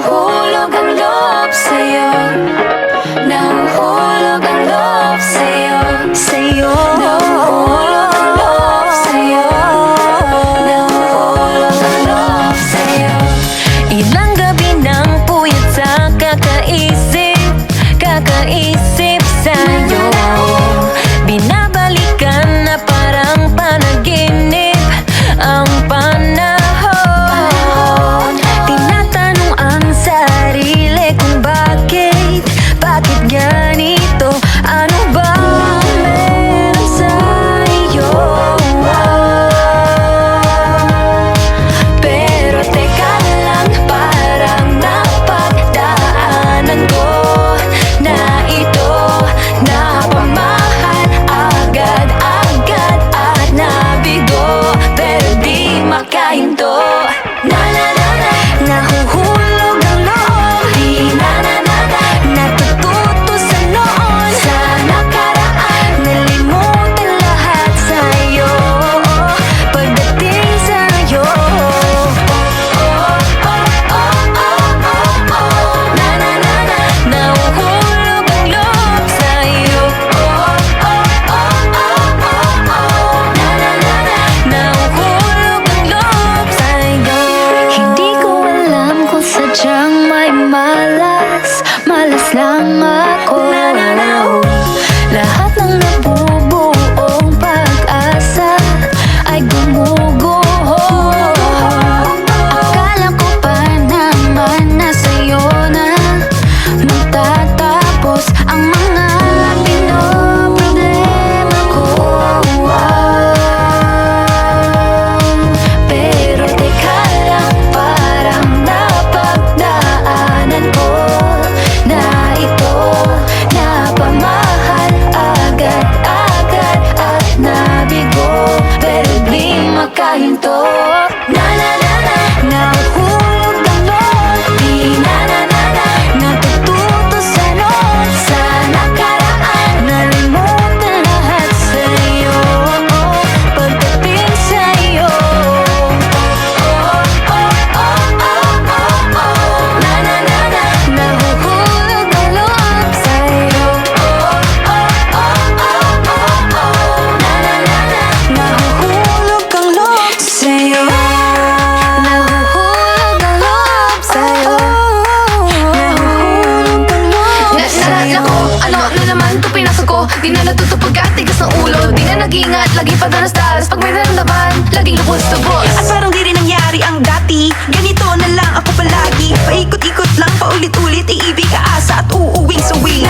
Nahuhulog ang loob sa'yo. Nahuhulog ang loob sa'yo. Nahuhulog ang loob sa'yo. Nahuhulog ang loob sa'yo. Ilang gabi ng puyat sa kakaisip sa'yo. Binabalikan na parang panaginip ang panahon. Tinatanong ang sarili kung bakit ganito? Ano bang meron sa'yo? Pero teka lang, parang napagdaanan ko na ito. Napamahal agad-agad at nabigo, pero di makahinto. Nahuhulog ang loob, natututo sa noon, sa nakaraan, nalimutan lahat sa'yo. Pagdating sa'yo, nahuhulog ang loob sa'yo. Nahuhulog ang loob sa'yo. Hindi ko alam kung sadyang may malas lang ako. Lahat ng nabubuong pag-asa ay gumuguho. Akala ko pa naman na sa'yo na magtatapos ang mga pinoproblema ko. Pero teka lang, parang napagdaanan ko na ito. Napamahal agad-agad at nabigo, pero di makahinto. Nahuhulog ang loob, natututo sa noon, sa nakaraan, nalimutan lahat sa'yo. Pagdating sa'yo, nahuhulog ang loob sa'yo. Nahuhulog ang loob sa'yo. Nahuhulog ang loob sa'yo. Nahuhulog ang loob sa'yo. Ano naman ito pinasok ko? Di na natuto pagkatigas ng ulo. Di na nag-iingat, laging padalas-dalas. Pag may naramdaman, laging lubos-lubos. At parang di rin nangyari ang dati. Ganito na lang ako palagi. Paikot-ikot lang, paulit-ulit. Iibig, aasa at uuwing suwi.